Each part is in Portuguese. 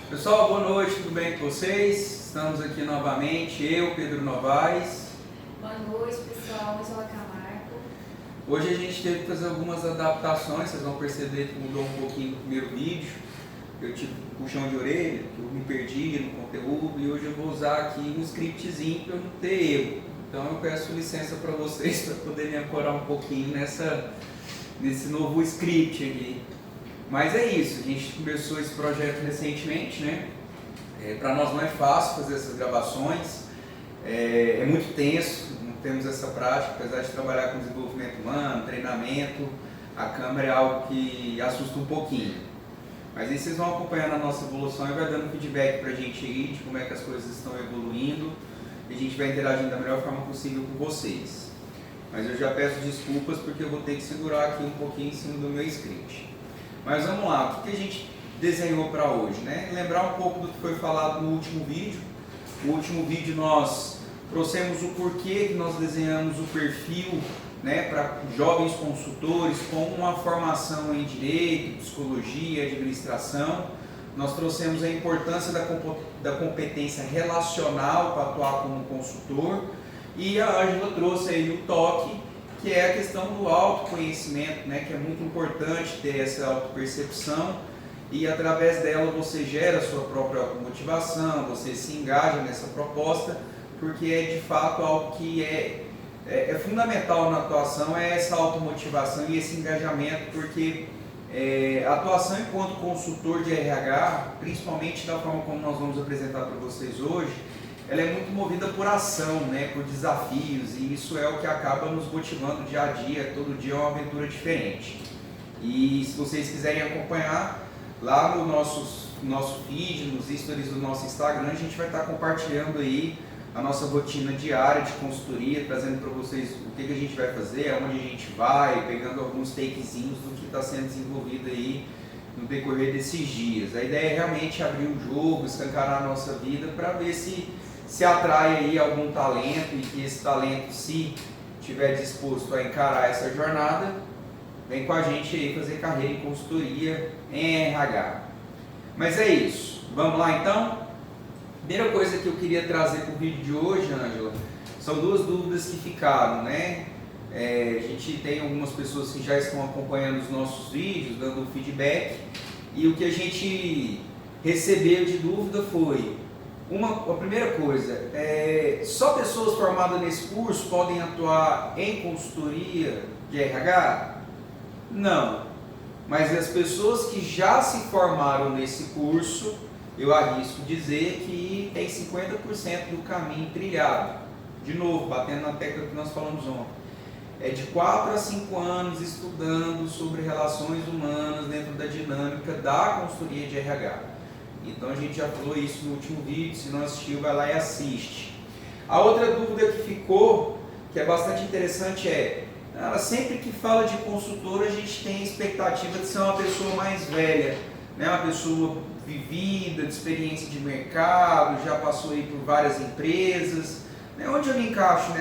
Pessoal, boa noite, tudo bem com vocês? Estamos aqui novamente, eu, Pedro Novaes. Boa noite, pessoal. Angela Camargo. Hoje a gente teve que fazer algumas adaptações, vocês vão perceber que mudou um pouquinho do primeiro vídeo. Eu tive um puxão de orelha, que eu me perdi no conteúdo e hoje eu vou usar aqui um scriptzinho para eu não ter erro. Então eu peço licença para vocês para poder me ancorar um pouquinho nesse novo script aqui. Mas é isso, a gente começou esse projeto recentemente, né? Para nós não é fácil fazer essas gravações, é muito tenso, não temos essa prática, apesar de trabalhar com desenvolvimento humano, treinamento, a câmera é algo que assusta um pouquinho. Mas aí vocês vão acompanhando a nossa evolução e vai dando feedback para a gente aí de como é que as coisas estão evoluindo e a gente vai interagindo da melhor forma possível com vocês. Mas eu já peço desculpas porque eu vou ter que segurar aqui um pouquinho em cima do meu script. Mas vamos lá, o que a gente desenhou para hoje, né? Lembrar um pouco do que foi falado no último vídeo. No último vídeo nós trouxemos o porquê que nós desenhamos o perfil, né, para jovens consultores com uma formação em Direito, Psicologia, Administração. Nós trouxemos a importância da competência relacional para atuar como consultor e a Ângela trouxe aí o toque, que é a questão do autoconhecimento, né, que é muito importante ter essa autopercepção e através dela você gera a sua própria automotivação, você se engaja nessa proposta, porque é de fato algo que é fundamental na atuação, é essa automotivação e esse engajamento, porque a atuação enquanto consultor de RH, principalmente da forma como nós vamos apresentar para vocês hoje, ela é muito movida por ação, né, por desafios, e isso é o que acaba nos motivando dia a dia, todo dia é uma aventura diferente. E se vocês quiserem acompanhar, lá no nosso feed, nos stories do nosso Instagram, a gente vai estar compartilhando aí a nossa rotina diária de consultoria, trazendo para vocês o que a gente vai fazer, aonde a gente vai, pegando alguns takezinhos do que está sendo desenvolvido aí no decorrer desses dias. A ideia é realmente abrir o jogo, escancarar a nossa vida para ver se atrai aí algum talento e que esse talento, se estiver disposto a encarar essa jornada, vem com a gente aí fazer carreira em consultoria em RH. Mas é isso, vamos lá então? Primeira coisa que eu queria trazer para o vídeo de hoje, Ângela, são duas dúvidas que ficaram, né? A gente tem algumas pessoas que já estão acompanhando os nossos vídeos, dando feedback, e o que a gente recebeu de dúvida foi: a primeira coisa, só pessoas formadas nesse curso podem atuar em consultoria de RH? Não, mas as pessoas que já se formaram nesse curso, eu arrisco dizer que tem 50% do caminho trilhado. De novo, batendo na tecla que nós falamos ontem. É de 4 a 5 anos estudando sobre relações humanas dentro da dinâmica da consultoria de RH. Então a gente já falou isso no último vídeo, se não assistiu, vai lá e assiste. A outra dúvida que ficou, que é bastante interessante, sempre que fala de consultor, a gente tem a expectativa de ser uma pessoa mais velha, né? Uma pessoa vivida, de experiência de mercado, já passou aí por várias empresas. Né? Onde eu me encaixo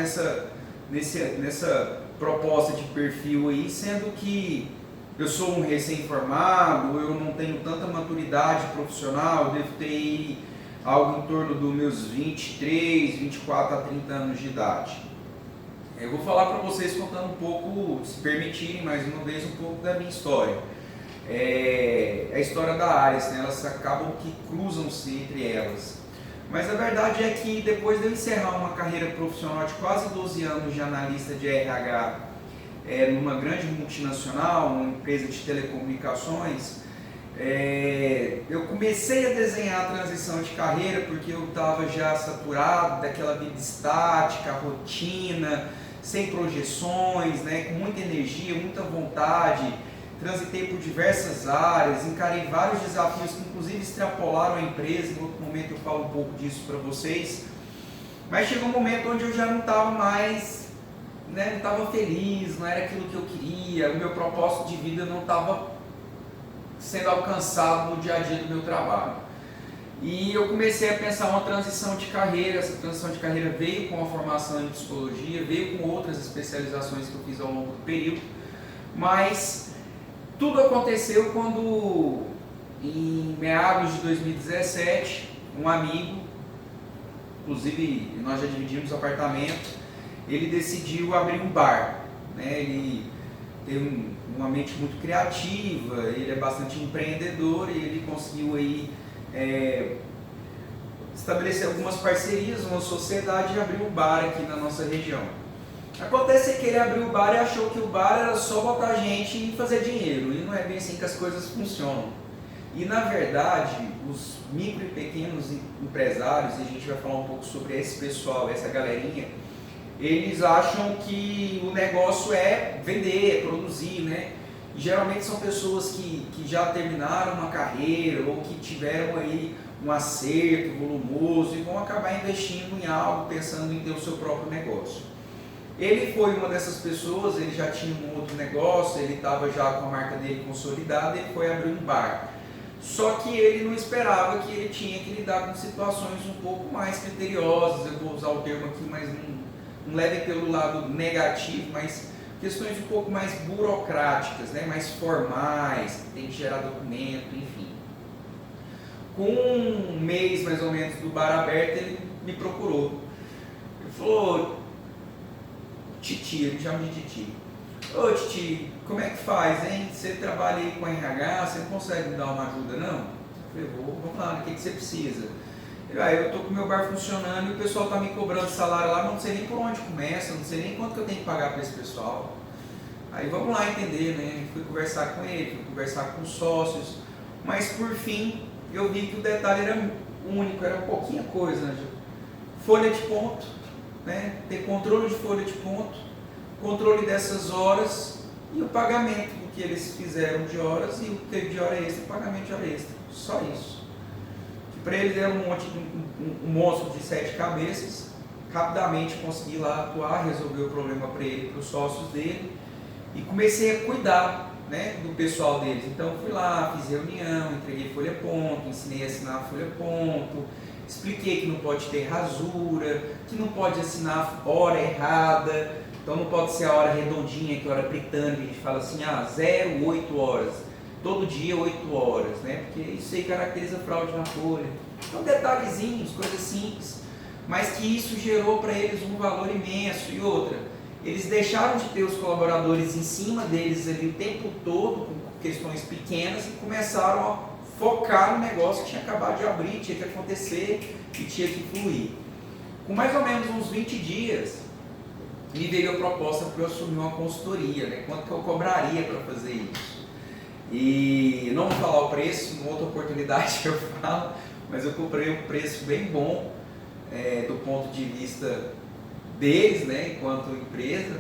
nessa proposta de perfil aí, sendo que eu sou um recém-formado, eu não tenho tanta maturidade profissional, eu devo ter algo em torno dos meus 23, 24 a 30 anos de idade. Eu vou falar para vocês contando um pouco, se permitirem mais uma vez, um pouco da minha história. A história da Ares, né? Elas acabam que cruzam-se entre elas. Mas a verdade é que depois de eu encerrar uma carreira profissional de quase 12 anos de analista de RH numa grande multinacional, uma empresa de telecomunicações, eu comecei a desenhar a transição de carreira porque eu estava já saturado daquela vida estática, rotina, sem projeções, né, com muita energia, muita vontade. Transitei por diversas áreas, encarei vários desafios que inclusive extrapolaram a empresa. Em outro momento eu falo um pouco disso para vocês. Mas chegou um momento onde eu já não estava mais, né, não estava feliz, não era aquilo que eu queria, o meu propósito de vida não estava sendo alcançado no dia a dia do meu trabalho. E eu comecei a pensar uma transição de carreira. Essa transição de carreira veio com a formação em psicologia, veio com outras especializações que eu fiz ao longo do período, mas tudo aconteceu quando em meados de 2017, um amigo, inclusive nós já dividimos apartamento, ele decidiu abrir um bar, né? Ele tem uma mente muito criativa, ele é bastante empreendedor e ele conseguiu aí estabelecer algumas parcerias, uma sociedade e abrir um bar aqui na nossa região. Acontece que ele abriu o bar e achou que o bar era só botar gente e fazer dinheiro, e não é bem assim que as coisas funcionam. E na verdade, os micro e pequenos empresários, e a gente vai falar um pouco sobre esse pessoal, essa galerinha, eles acham que o negócio é vender, é produzir, né? E geralmente são pessoas que já terminaram uma carreira ou que tiveram aí um acerto volumoso e vão acabar investindo em algo, pensando em ter o seu próprio negócio. Ele foi uma dessas pessoas, ele já tinha um outro negócio, ele estava já com a marca dele consolidada, ele foi abrir um bar. Só que ele não esperava que ele tinha que lidar com situações um pouco mais criteriosas, eu vou usar o termo aqui, mas não leve pelo lado negativo, mas questões um pouco mais burocráticas, né? Mais formais, tem que gerar documento, enfim. Com um mês mais ou menos do bar aberto, ele me procurou. Ele falou: Titi, ele me chama de Titi. Ô Titi, como é que faz, hein? Você trabalha aí com RH, você não consegue me dar uma ajuda, não? Eu falei: vamos lá, o que você precisa? Eu tô com o meu bar funcionando e o pessoal tá me cobrando salário lá, mas não sei nem por onde começa, não sei nem quanto que eu tenho que pagar para esse pessoal. Aí vamos lá entender, né? Fui conversar com ele, fui conversar com os sócios, mas por fim eu vi que o detalhe era único, era pouquinha coisa, Ângelo. Folha de ponto, né? Ter controle de folha de ponto, controle dessas horas e o pagamento do que eles fizeram de horas e o que teve de hora extra, pagamento de hora extra. Só isso. Para eles era um monstro de 7 cabeças. Rapidamente consegui lá atuar, resolver o problema para ele, para os sócios dele e comecei a cuidar, né, do pessoal deles. Então fui lá, fiz reunião, entreguei folha ponto, ensinei a assinar a folha ponto, expliquei que não pode ter rasura, que não pode assinar hora errada, então não pode ser a hora redondinha, que é a hora britânica, a gente fala assim, 0, 8 horas, todo dia 8 horas, né? Porque isso aí caracteriza fraude na folha. Então detalhezinhos, coisas simples, mas que isso gerou para eles um valor imenso. E outra, eles deixaram de ter os colaboradores em cima deles ali o tempo todo, com questões pequenas, e começaram a focar no negócio que tinha acabado de abrir, tinha que acontecer e tinha que fluir. Com mais ou menos uns 20 dias, me veio a proposta para eu assumir uma consultoria, né? Quanto que eu cobraria para fazer isso. E não vou falar o preço, em outra oportunidade eu falo, mas eu comprei um preço bem bom do ponto de vista deles, né, enquanto empresa.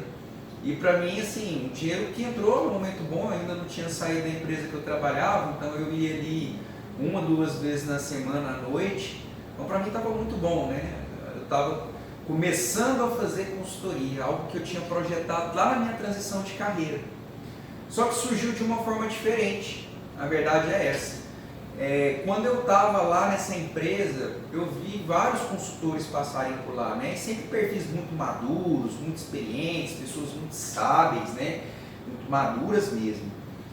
E para mim, assim, um dinheiro que entrou no momento bom, eu ainda não tinha saído da empresa que eu trabalhava, então eu ia ali 1, 2 vezes na semana à noite. Então para mim estava muito bom, né? Eu estava começando a fazer consultoria, algo que eu tinha projetado lá na minha transição de carreira. Só que surgiu de uma forma diferente, a verdade é essa. Quando eu estava lá nessa empresa, eu vi vários consultores passarem por lá, né? Sempre perfis muito maduros, muito experientes, pessoas muito sábeis, né? Muito maduras mesmo.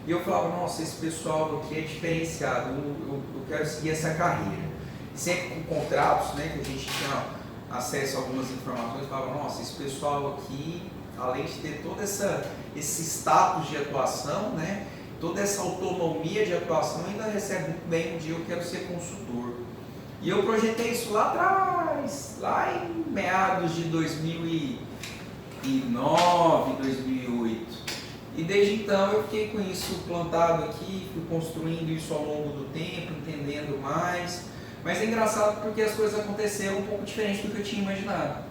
E eu falava: nossa, esse pessoal aqui é diferenciado, eu quero seguir essa carreira. Sempre com contratos, né? Que a gente tinha acesso a algumas informações, eu falava: nossa, esse pessoal aqui, além de ter todo esse status de atuação, né? Toda essa autonomia de atuação, ainda recebe muito bem um dia eu quero ser consultor. E eu projetei isso lá atrás, lá em meados de 2009, 2008. E desde então eu fiquei com isso plantado aqui, fui construindo isso ao longo do tempo, entendendo mais. Mas é engraçado porque as coisas aconteceram um pouco diferente do que eu tinha imaginado.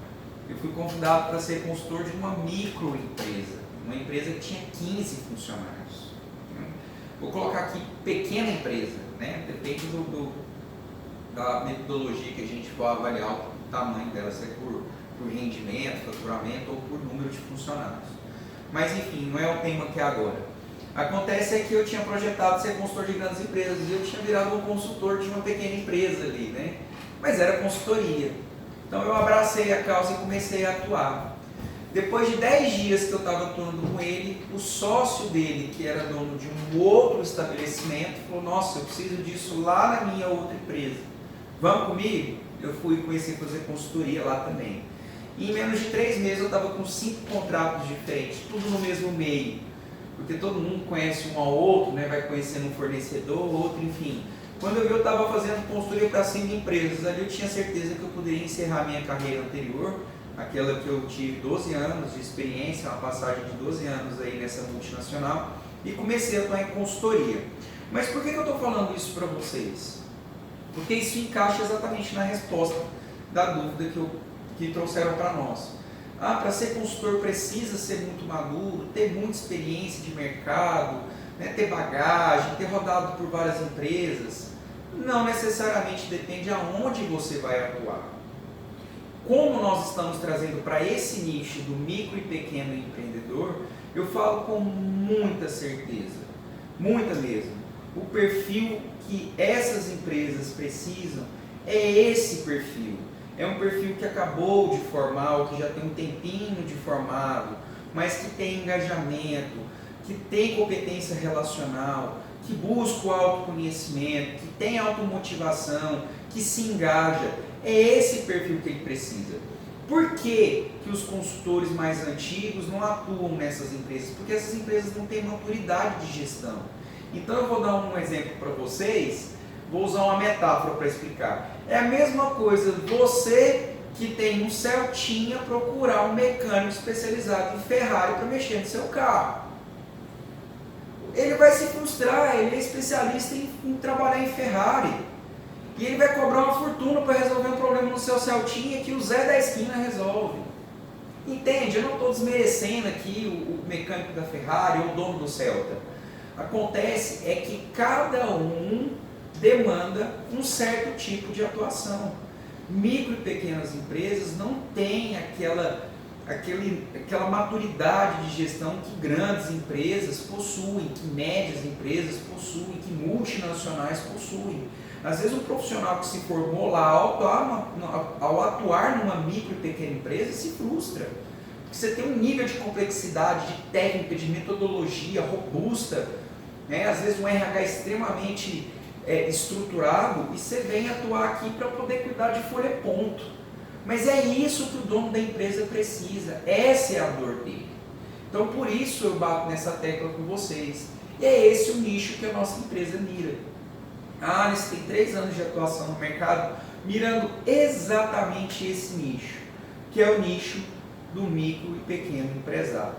Eu fui convidado para ser consultor de uma microempresa, uma empresa que tinha 15 funcionários. Vou colocar aqui pequena empresa, né? Depende da metodologia que a gente for avaliar o tamanho dela, se é por rendimento, faturamento ou por número de funcionários. Mas enfim, não é o tema que é agora. Acontece que eu tinha projetado ser consultor de grandes empresas e eu tinha virado um consultor de uma pequena empresa ali, né? Mas era consultoria. Então eu abracei a causa e comecei a atuar. Depois de 10 dias que eu estava atuando com ele, o sócio dele, que era dono de um outro estabelecimento, falou: nossa, eu preciso disso lá na minha outra empresa. Vamos comigo? Eu fui e comecei a fazer consultoria lá também. E em menos de 3 meses eu estava com 5 contratos diferentes, tudo no mesmo meio. Porque todo mundo conhece um ao outro, né? Vai conhecendo um fornecedor, outro, enfim. Quando eu estava fazendo consultoria para 5 empresas, ali eu tinha certeza que eu poderia encerrar minha carreira anterior, aquela que eu tive 12 anos de experiência, uma passagem de 12 anos aí nessa multinacional, e comecei a atuar em consultoria. Mas por que eu estou falando isso para vocês? Porque isso encaixa exatamente na resposta da dúvida que trouxeram para nós. Para ser consultor precisa ser muito maduro, ter muita experiência de mercado, né, ter bagagem, ter rodado por várias empresas. Não necessariamente, depende aonde você vai atuar. Como nós estamos trazendo para esse nicho do micro e pequeno empreendedor, eu falo com muita certeza, muita mesmo. O perfil que essas empresas precisam é esse perfil. É um perfil que acabou de formar, ou que já tem um tempinho de formado, mas que tem engajamento, que tem competência relacional, que busca o autoconhecimento, que tem automotivação, que se engaja. É esse perfil que ele precisa. Por que os consultores mais antigos não atuam nessas empresas? Porque essas empresas não têm maturidade de gestão. Então eu vou dar um exemplo para vocês, vou usar uma metáfora para explicar. É a mesma coisa você que tem um Celtinha procurar um mecânico especializado em Ferrari para mexer no seu carro. Ele vai se frustrar, ele é especialista em trabalhar em Ferrari. E ele vai cobrar uma fortuna para resolver um problema no seu Celtinha que o Zé da esquina resolve. Entende? Eu não estou desmerecendo aqui o mecânico da Ferrari ou o dono do Celta. Acontece é que cada um demanda um certo tipo de atuação. Micro e pequenas empresas não têm aquela maturidade de gestão que grandes empresas possuem, que médias empresas possuem, que multinacionais possuem. Às vezes um profissional que se formou lá, ao atuar numa micro e pequena empresa, se frustra. Porque você tem um nível de complexidade, de técnica, de metodologia robusta, né? Às vezes um RH extremamente estruturado, e você vem atuar aqui para poder cuidar de folha-ponto. Mas é isso que o dono da empresa precisa, essa é a dor dele. Então por isso eu bato nessa tecla com vocês. E é esse o nicho que a nossa empresa mira. A Alice tem 3 anos de atuação no mercado, mirando exatamente esse nicho, que é o nicho do micro e pequeno empresário.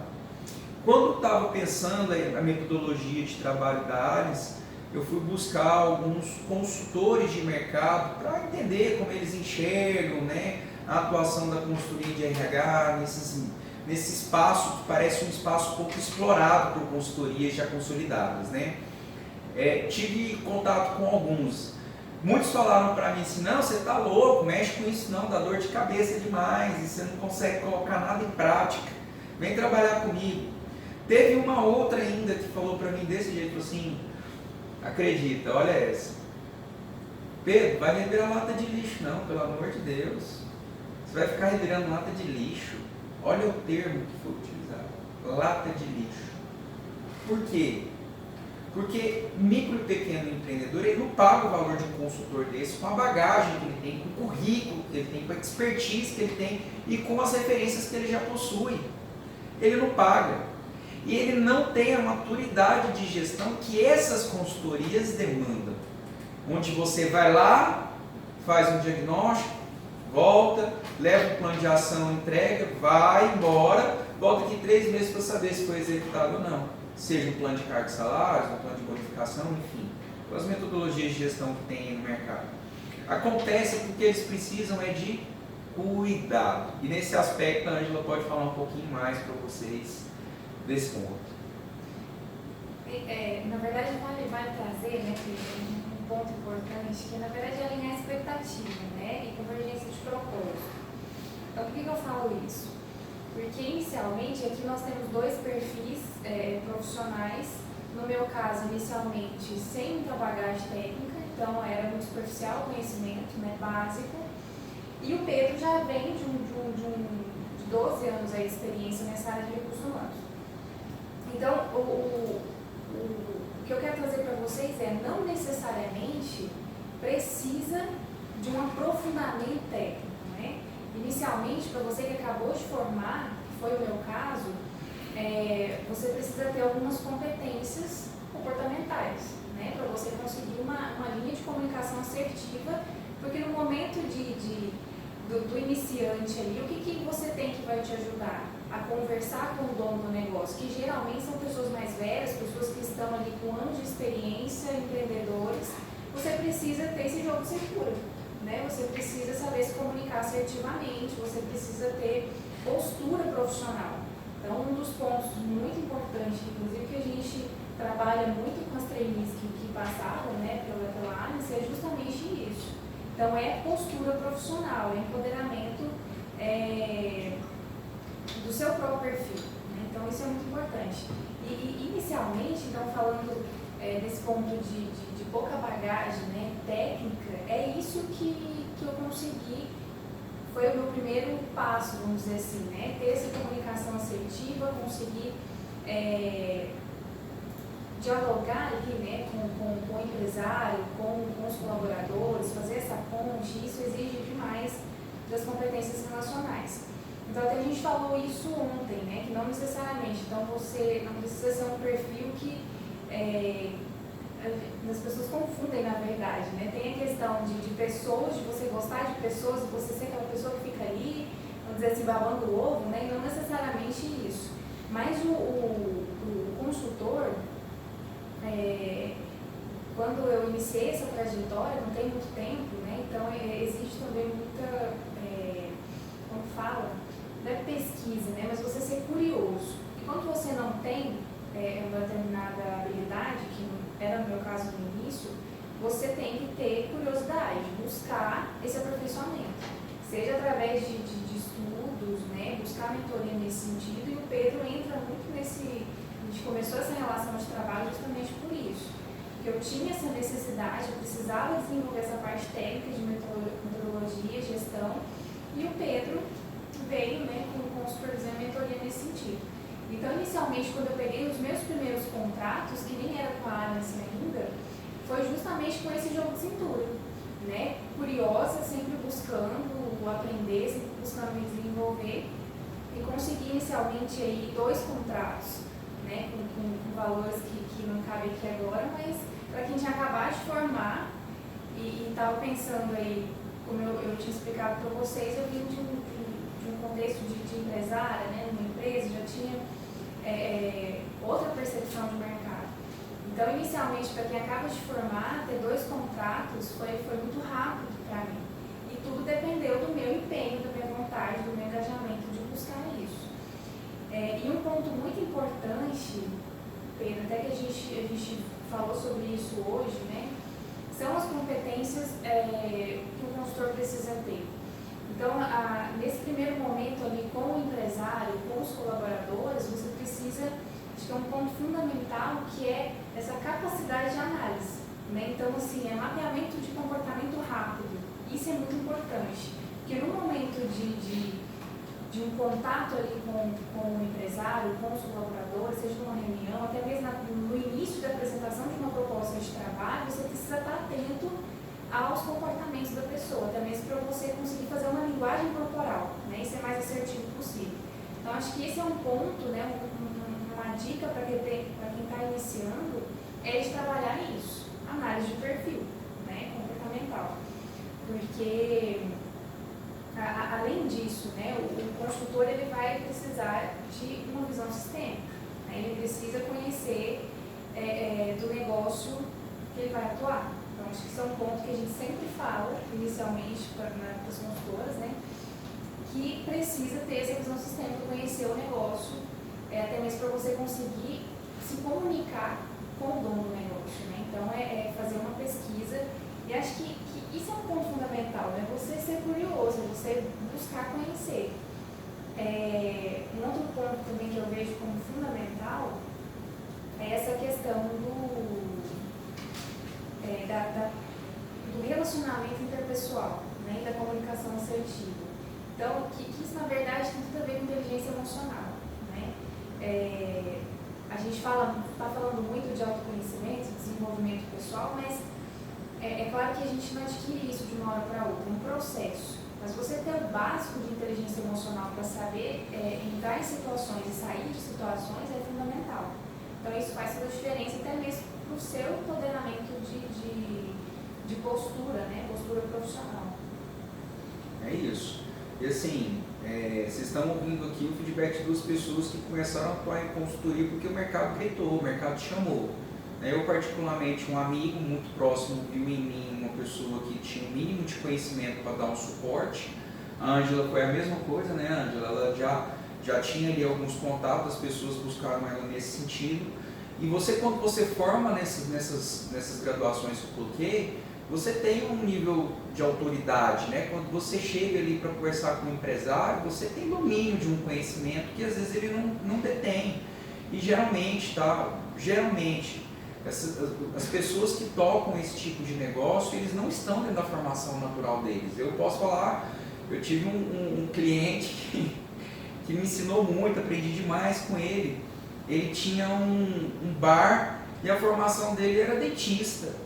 Quando eu estava pensando a metodologia de trabalho da Alice, eu fui buscar alguns consultores de mercado para entender como eles enxergam, né, a atuação da consultoria de RH nesse espaço que parece um espaço pouco explorado por consultorias já consolidadas, né? Tive contato com alguns. Muitos falaram para mim assim: não, você está louco, mexe com isso não, dá dor de cabeça demais, e você não consegue colocar nada em prática, vem trabalhar comigo. Teve uma outra ainda que falou para mim desse jeito, assim: acredita, olha essa, Pedro, vai revirar lata de lixo não, pelo amor de Deus, você vai ficar revirando lata de lixo. Olha o termo que foi utilizado, lata de lixo. Por quê? Porque micro e pequeno empreendedor, ele não paga o valor de um consultor desse com a bagagem que ele tem, com o currículo que ele tem, com a expertise que ele tem e com as referências que ele já possui. Ele não paga. E ele não tem a maturidade de gestão que essas consultorias demandam. Onde você vai lá, faz um diagnóstico, volta, leva o plano de ação, entrega, vai embora, volta aqui 3 meses para saber se foi executado ou não. Seja um plano de cargos e salários, um plano de bonificação, enfim, as metodologias de gestão que tem no mercado. Acontece porque eles precisam de cuidado. E nesse aspecto a Ângela pode falar um pouquinho mais para vocês desse ponto. Na verdade, vale trazer, né, um ponto importante, que na verdade é alinhar a expectativa, né, e convergência de propósito. Então, por que eu falo isso? Porque inicialmente aqui nós temos 2 perfis profissionais, no meu caso inicialmente sem muita bagagem técnica, então era muito superficial o conhecimento, né, básico, e o Pedro já vem de 12 anos aí de experiência nessa área de recursos humanos. Então, o que eu quero trazer para vocês é, não necessariamente precisa de um aprofundamento técnico, né? Inicialmente, para você que acabou de formar, que foi o meu caso, você precisa ter algumas competências comportamentais, né? Para você conseguir uma linha de comunicação assertiva, porque no momento do iniciante ali, o que você tem que vai te ajudar? A conversar com o dono do negócio, que geralmente são pessoas mais velhas, pessoas que estão ali com anos de experiência, empreendedores. Você precisa ter esse jogo de cintura, né? Você precisa saber se comunicar assertivamente, você precisa ter postura profissional. Então, um dos pontos muito importantes, inclusive, que a gente trabalha muito com as trainees que passaram, né, pela ANIS, é justamente isso. Então, é postura profissional, é empoderamento do seu próprio perfil, né? Então, isso é muito importante. E inicialmente, então, falando desse ponto de pouca bagagem, né, técnica, é isso que eu consegui, foi o meu primeiro passo, vamos dizer assim, né? Ter essa comunicação assertiva, conseguir dialogar ali, né, com o empresário, com os colaboradores, fazer essa ponte, isso exige demais das competências relacionais. Então, até a gente falou isso ontem, né, que não necessariamente, então você não precisa ser um perfil que as pessoas confundem, na verdade, né? Tem a questão de pessoas, de você gostar de pessoas, de você ser aquela pessoa que fica ali, vamos dizer assim, babando o ovo, né? E não necessariamente isso. Mas o consultor, quando eu iniciei essa trajetória, não tem muito tempo, né? Então existe também muita, como fala, não é pesquisa, né? Mas você ser curioso. E quando você não tem uma determinada habilidade, que era no meu caso no início, você tem que ter curiosidade, buscar esse aperfeiçoamento, seja através de estudos, né? Buscar mentoria nesse sentido, e o Pedro entra muito nesse. A gente começou essa relação de trabalho justamente por isso, que eu tinha essa necessidade, eu precisava desenvolver essa parte técnica de metodologia, gestão, e o Pedro veio, né, com supervisão e mentoria nesse sentido. Então, inicialmente, quando eu peguei os meus primeiros contratos, que nem era com a área ainda, foi justamente com esse jogo de cintura, né? Curiosa, sempre buscando aprender, sempre buscando me desenvolver, e consegui inicialmente aí 2 contratos, né, com valores que não cabem aqui agora, mas para quem tinha acabado de formar e estava pensando aí, como eu tinha explicado para vocês, eu vim de um contexto de empresária, né, numa empresa, já tinha outra percepção de mercado. Então, inicialmente, para quem acaba de formar, ter 2 contratos foi muito rápido para mim. E tudo dependeu do meu empenho, da minha vontade, do meu engajamento de buscar isso. E um ponto muito importante, Pedro, até que a gente falou sobre isso hoje, né, são as competências que o consultor precisa ter. Então, nesse primeiro momento ali, com o empresário, com os colaboradores, você precisa, acho que é um ponto fundamental, que é essa capacidade de análise, né? Então, assim, é mapeamento de comportamento rápido. Isso é muito importante, porque no momento de um contato ali com o empresário, com os colaboradores, seja numa reunião, até mesmo no início da apresentação de uma proposta de trabalho, você precisa estar atento aos comportamentos da pessoa, até mesmo para você conseguir fazer uma linguagem corporal, né, e ser mais assertivo possível. Então, acho que esse é um ponto, né, uma dica para quem está iniciando, é de trabalhar isso, análise de perfil, né, comportamental. Porque, além disso, né, o consultor ele vai precisar de uma visão sistêmica, né, ele precisa conhecer do negócio que ele vai atuar. Então, acho que isso é um ponto que a gente sempre fala, inicialmente, para as consultoras, né, que precisa ter essa visão sistêmica, conhecer o negócio, até mesmo para você conseguir se comunicar com o dono do negócio, né? Então, fazer uma pesquisa, e acho que isso é um ponto fundamental, né? Você ser curioso, você buscar conhecer. Um outro ponto também que eu vejo como fundamental é essa questão do relacionamento interpessoal, né, e da comunicação assertiva. Então, que isso na verdade tem tudo a ver com inteligência emocional, né? A gente está falando muito de autoconhecimento, desenvolvimento pessoal, mas é claro que a gente não adquire isso de uma hora para outra, é um processo. Mas você ter o básico de inteligência emocional para saber entrar em situações e sair de situações é fundamental. Então isso faz toda a diferença até mesmo para o seu empoderamento de postura, né? Postura profissional. É isso. E assim, vocês estão ouvindo aqui o feedback de duas pessoas que começaram a atuar em consultoria porque o mercado gritou, o mercado chamou. Eu, particularmente, um amigo muito próximo viu em mim uma pessoa que tinha o mínimo de conhecimento para dar um suporte. A Ângela foi a mesma coisa, né, Ângela? Ela já tinha ali alguns contatos, as pessoas buscaram ela nesse sentido. E você, quando você forma nessas graduações que eu coloquei, você tem um nível de autoridade, né? Quando você chega ali para conversar com um empresário, você tem domínio de um conhecimento que às vezes ele não detém. E geralmente, as pessoas que tocam esse tipo de negócio, eles não estão dentro da formação natural deles. Eu posso falar, eu tive um cliente que me ensinou muito, aprendi demais com ele. Ele tinha um bar e a formação dele era dentista.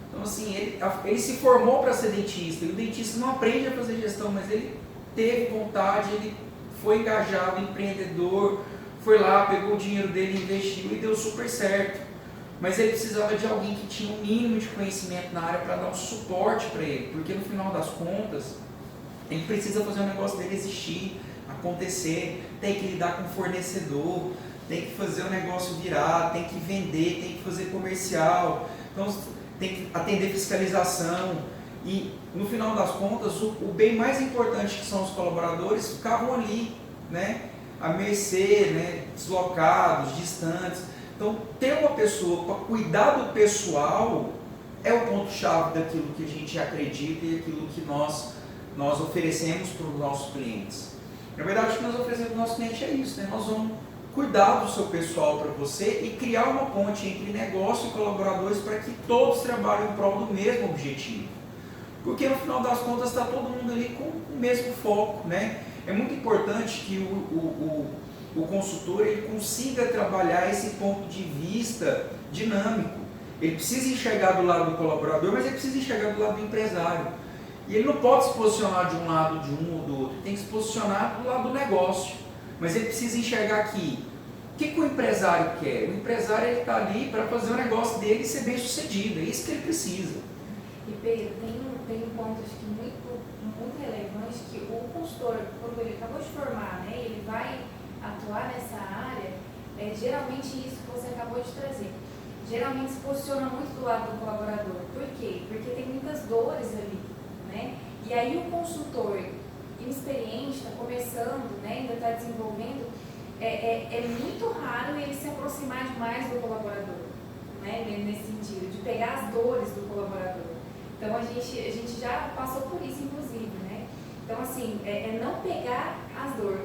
Então assim, ele se formou para ser dentista, e o dentista não aprende a fazer gestão, mas ele teve vontade, ele foi engajado, empreendedor, foi lá, pegou o dinheiro dele, investiu e deu super certo. Mas ele precisava de alguém que tinha um mínimo de conhecimento na área para dar um suporte para ele, porque no final das contas, ele precisa fazer o negócio dele existir, acontecer, tem que lidar com o fornecedor, tem que fazer o negócio virar, tem que vender, tem que fazer comercial, então tem que atender fiscalização. E no final das contas, o bem mais importante que são os colaboradores ficavam ali, né, à mercê, né, deslocados, distantes. Então, ter uma pessoa para cuidar do pessoal é o ponto-chave daquilo que a gente acredita e aquilo que nós oferecemos para os nossos clientes. Na verdade, o que nós oferecemos para o nosso cliente é isso, né? Nós vamos cuidar do seu pessoal para você e criar uma ponte entre negócio e colaboradores para que todos trabalhem em prol do mesmo objetivo. Porque no final das contas está todo mundo ali com o mesmo foco, né? É muito importante que o consultor ele consiga trabalhar esse ponto de vista dinâmico. Ele precisa enxergar do lado do colaborador, mas ele precisa enxergar do lado do empresário. E ele não pode se posicionar de um lado de um ou do outro, ele tem que se posicionar do lado do negócio. Mas ele precisa enxergar aqui. O que o empresário quer? O empresário está ali para fazer o negócio dele ser bem sucedido, é isso que ele precisa. E Pedro, tem um ponto acho que muito relevante, que o consultor, quando ele acabou de formar, né, ele vai atuar nessa área, geralmente isso que você acabou de trazer. Geralmente se posiciona muito do lado do colaborador. Por quê? Porque tem muitas dores ali, né? E aí o consultor inexperiente, está começando, né, ainda está desenvolvendo, é muito raro ele se aproximar demais do colaborador, né, nesse sentido, de pegar as dores do colaborador. Então a gente já passou por isso, inclusive, né? Então assim, não pegar as dores,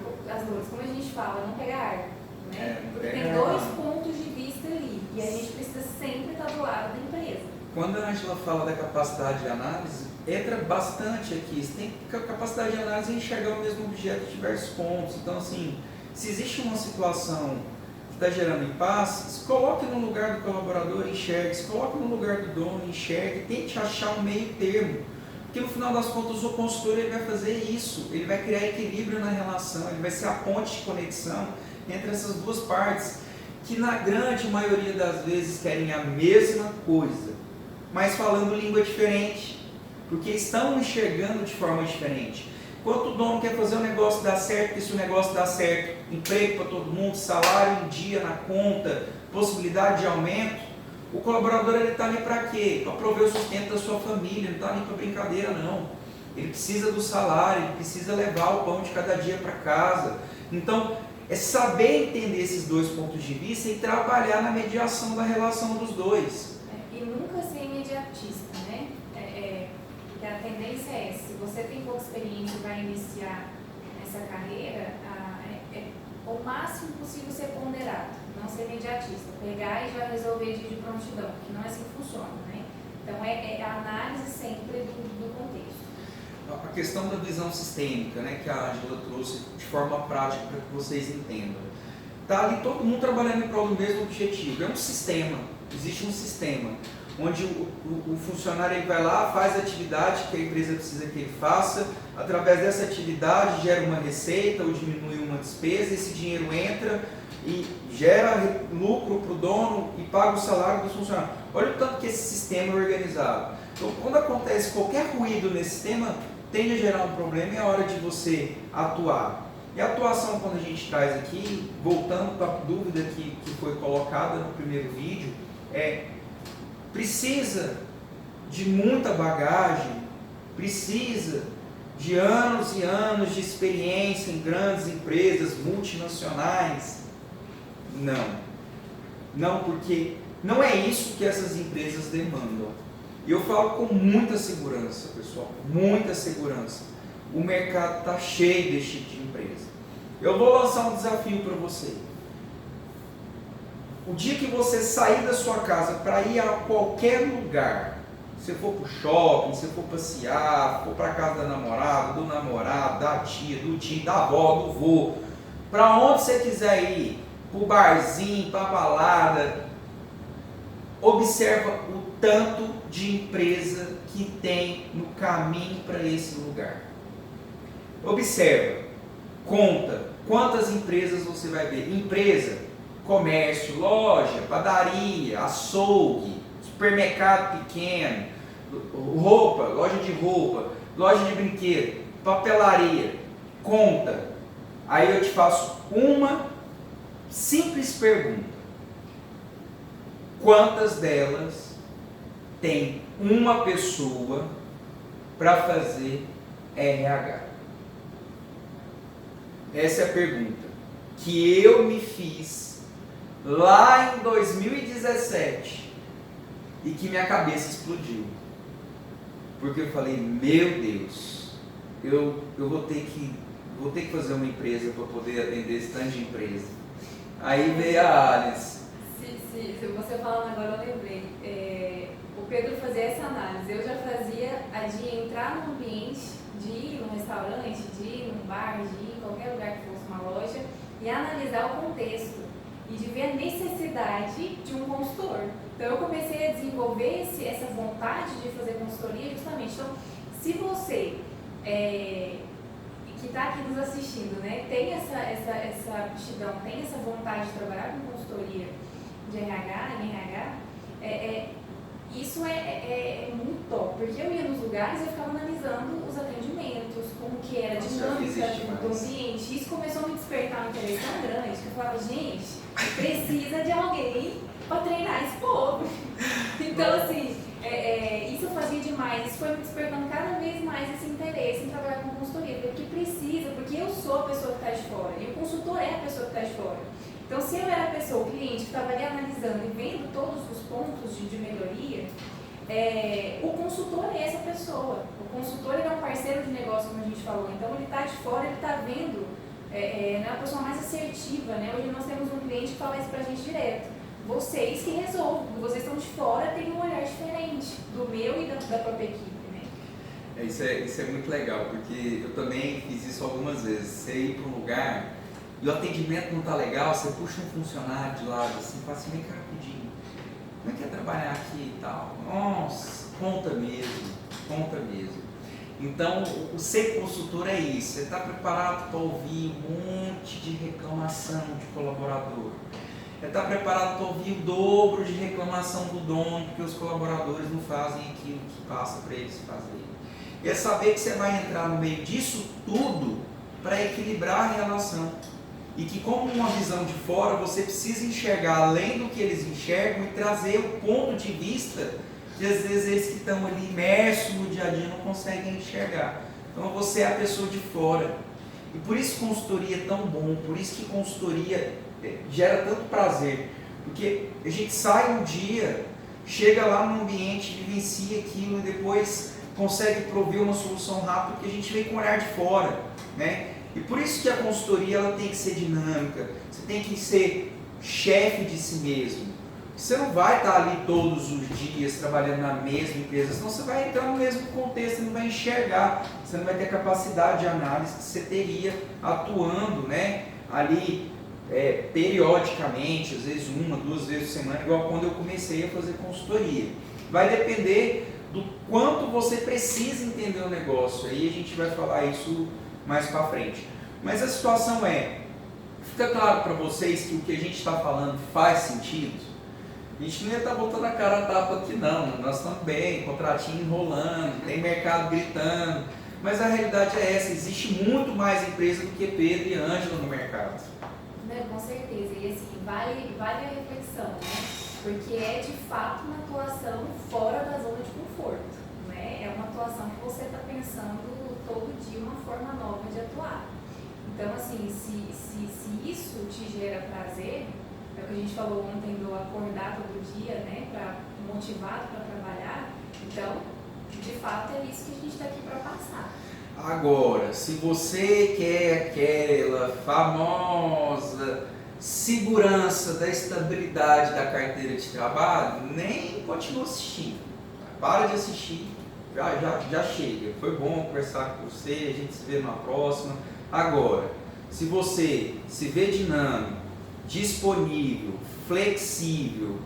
como a gente fala, não pegar ar, né? Porque tem dois pontos de vista ali, e a gente precisa sempre estar do lado da empresa. Quando a Ângela fala da capacidade de análise, entra bastante aqui. Você tem capacidade de análise e enxergar o mesmo objeto de diversos pontos. Então, assim, se existe uma situação que está gerando impasse, se coloque no lugar do colaborador e enxergue, se coloque no lugar do dono e enxergue, tente achar um meio termo. Porque no final das contas o consultor ele vai fazer isso, ele vai criar equilíbrio na relação, ele vai ser a ponte de conexão entre essas duas partes, que na grande maioria das vezes querem a mesma coisa, mas falando língua diferente, porque estão enxergando de forma diferente. Enquanto o dono quer fazer o negócio dar certo, e se o negócio dá certo, emprego para todo mundo, salário em dia na conta, possibilidade de aumento, o colaborador está ali para quê? Para prover o sustento da sua família, não está ali para brincadeira não. Ele precisa do salário, ele precisa levar o pão de cada dia para casa. Então, é saber entender esses dois pontos de vista e trabalhar na mediação da relação dos dois. E nunca ser imediatista, né? Porque a tendência é, se você tem pouca experiência e vai iniciar essa carreira, o máximo possível ser ponderado, não ser imediatista, pegar e já resolver de prontidão, que não é assim que funciona, né? Então é a análise sempre do contexto. A questão da visão sistêmica, né, que a Ângela trouxe de forma prática para que vocês entendam. Está ali todo mundo trabalhando em prol do mesmo objetivo. É um sistema, existe um sistema, onde o funcionário ele vai lá, faz a atividade que a empresa precisa que ele faça, através dessa atividade gera uma receita ou diminui uma despesa, esse dinheiro entra e gera lucro para o dono e paga o salário dos funcionários. Olha o tanto que esse sistema é organizado. Então, quando acontece qualquer ruído nesse sistema, tende a gerar um problema e é hora de você atuar. E a atuação, quando a gente traz aqui, voltando para a dúvida que foi colocada no primeiro vídeo, precisa de muita bagagem, precisa de anos e anos de experiência em grandes empresas multinacionais? Não, porque não é isso que essas empresas demandam. E eu falo com muita segurança, pessoal, muita segurança. O mercado está cheio desse tipo de empresa. Eu vou lançar um desafio para você. O dia que você sair da sua casa para ir a qualquer lugar, se for para o shopping, se for passear, for para a casa da namorada, do namorado, da tia, do tio, da avó, do vô, para onde você quiser ir, para o barzinho, para a balada, observa o tanto de empresa que tem no caminho para esse lugar. Observa, conta quantas empresas você vai ver. Empresa, comércio, loja, padaria, açougue, supermercado pequeno, roupa, loja de brinquedo, papelaria. Conta. Aí eu te faço uma simples pergunta. Quantas delas tem uma pessoa para fazer RH? Essa é a pergunta que eu me fiz lá em 2017 e que minha cabeça explodiu. Porque eu falei, meu Deus, eu vou ter que fazer uma empresa para poder atender esse tanto de empresa. Aí veio a Alice. Se você falando agora, eu lembrei. O Pedro fazia essa análise. Eu já fazia a de entrar no ambiente, de ir num restaurante, de ir num bar, de ir em qualquer lugar que fosse uma loja e analisar o contexto e de ver a necessidade de um consultor. Então eu comecei a desenvolver essa vontade de fazer consultoria justamente. Então, se você que está aqui nos assistindo, né, tem essa aptidão, tem essa vontade de trabalhar com consultoria de RH, em RH, isso é muito top, porque eu ia nos lugares e eu ficava analisando os atendimentos, como que era a dinâmica do ambiente. Isso começou a me despertar um interesse tão grande que eu falava, gente, precisa de alguém para treinar esse povo. Então, assim, isso eu fazia demais, isso foi me despertando cada vez mais esse interesse em trabalhar com consultoria, porque precisa, porque eu sou a pessoa que está de fora e o consultor é a pessoa que está de fora. Então, se eu era a pessoa, o cliente, que estava ali analisando e vendo todos os pontos de melhoria, o consultor é essa pessoa. O consultor ele é um parceiro de negócio, como a gente falou. Então, ele está de fora, ele está vendo, é a pessoa mais assertiva, né? Hoje nós temos um cliente que fala isso para a gente direto. Vocês que resolvem, vocês estão de fora, têm um olhar diferente do meu e da própria equipe, né? Isso é muito legal, porque eu também fiz isso algumas vezes. Você ir para um lugar e o atendimento não está legal, você puxa um funcionário de lado assim, fala assim, vem cá rapidinho, como é que é trabalhar aqui e tal? Nossa, conta mesmo. Então, o ser consultor é isso, você está preparado para ouvir um monte de reclamação de colaborador, você está preparado para ouvir o dobro de reclamação do dono, porque os colaboradores não fazem aquilo que passa para eles fazerem. E é saber que você vai entrar no meio disso tudo para equilibrar a relação. E que, como uma visão de fora, você precisa enxergar além do que eles enxergam e trazer o ponto de vista que às vezes eles que estão ali imersos no dia a dia não conseguem enxergar. Então você é a pessoa de fora. E por isso consultoria é tão bom, por isso que consultoria gera tanto prazer. Porque a gente sai um dia, chega lá no ambiente, vivencia aquilo e depois consegue prover uma solução rápida, porque a gente vem com o olhar de fora, né? E por isso que a consultoria ela tem que ser dinâmica, você tem que ser chefe de si mesmo. Você não vai estar ali todos os dias trabalhando na mesma empresa, senão você vai entrar no mesmo contexto, você não vai enxergar, você não vai ter a capacidade de análise que você teria atuando, né, ali periodicamente, às vezes 1, 2 vezes por semana, igual quando eu comecei a fazer consultoria. Vai depender do quanto você precisa entender o negócio, aí a gente vai falar isso mais para frente. Mas a situação fica claro para vocês que o que a gente está falando faz sentido? A gente não ia estar botando a cara a tapa aqui não, nós estamos bem, contratinho enrolando, tem mercado gritando, mas a realidade é essa, existe muito mais empresa do que Pedro e Ângela no mercado. Com certeza, e assim, vale a reflexão, né? Porque é de fato uma atuação fora da zona de conforto, né? É uma atuação que você está pensando todo dia uma forma nova de atuar. Então, assim, se isso te gera prazer, é o que a gente falou ontem do acordar todo dia, né? Motivado para trabalhar, então, de fato, é isso que a gente está aqui para passar. Agora, se você quer aquela famosa segurança da estabilidade da carteira de trabalho, nem continua assistindo. Para de assistir, já chega. Foi bom conversar com você, a gente se vê numa próxima. Agora, se você se vê dinâmico, disponível, flexível,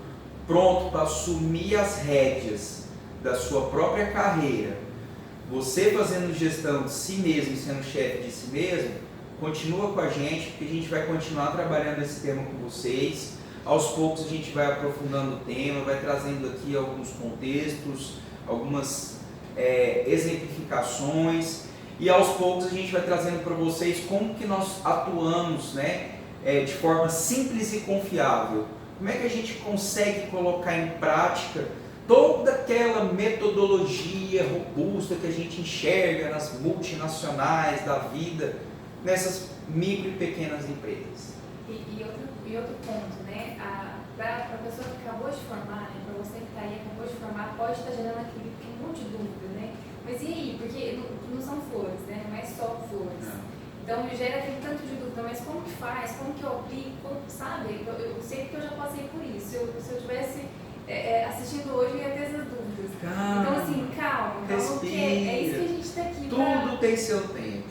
pronto para assumir as rédeas da sua própria carreira, você fazendo gestão de si mesmo e sendo chefe de si mesmo, continua com a gente, porque a gente vai continuar trabalhando esse tema com vocês. Aos poucos a gente vai aprofundando o tema, vai trazendo aqui alguns contextos, algumas exemplificações, e aos poucos a gente vai trazendo para vocês como que nós atuamos, né, de forma simples e confiável. Como é que a gente consegue colocar em prática toda aquela metodologia robusta que a gente enxerga nas multinacionais da vida, nessas micro e pequenas empresas. E outro ponto, né? Para a pessoa que acabou de formar, né? Para você que está aí, acabou de formar, pode estar gerando aquele monte de dúvida, né? Mas e aí? Porque não são flores, né? Não é só flores. Então gera aquele tanto de dúvida, mas como que faz? Como que eu aplico? Sabe? Eu sei que eu já passei por isso. Se eu tivesse assistindo hoje, eu ia ter essas dúvidas. Calma, então assim, calma, porque é isso que a gente está aqui. Tudo tem seu tempo.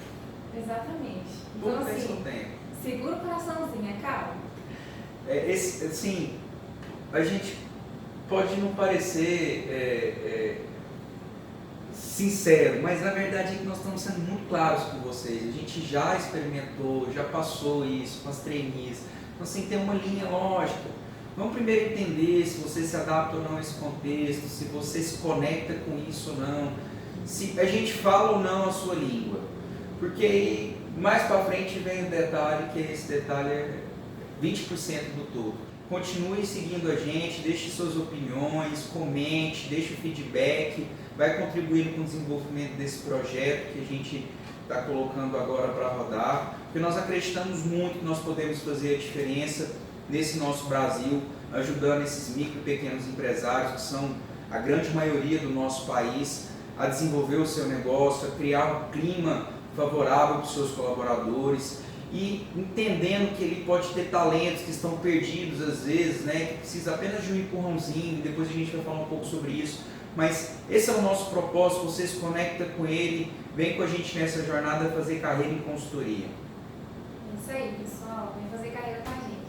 Exatamente. Tudo Então, tem assim, seu tempo. segura o coraçãozinho, calma. Assim, a gente pode não parecer sincero, mas na verdade é que nós estamos sendo muito claros com vocês. A gente já experimentou, já passou isso com as trainees. Então, assim, tem uma linha lógica. Vamos primeiro entender se você se adapta ou não a esse contexto, se você se conecta com isso ou não, se a gente fala ou não a sua língua. Porque aí, mais para frente vem o detalhe, que esse detalhe é 20% do todo. Continue seguindo a gente, deixe suas opiniões, comente, deixe o feedback, vai contribuindo com o desenvolvimento desse projeto que a gente está colocando agora para rodar, porque nós acreditamos muito que nós podemos fazer a diferença nesse nosso Brasil, ajudando esses micro e pequenos empresários, que são a grande maioria do nosso país, a desenvolver o seu negócio, a criar um clima favorável para os seus colaboradores e entendendo que ele pode ter talentos que estão perdidos às vezes, né, que precisa apenas de um empurrãozinho, depois a gente vai falar um pouco sobre isso, mas esse é o nosso propósito, você se conecta com ele, vem com a gente nessa jornada fazer carreira em consultoria. É isso aí, pessoal, vem fazer carreira com a gente.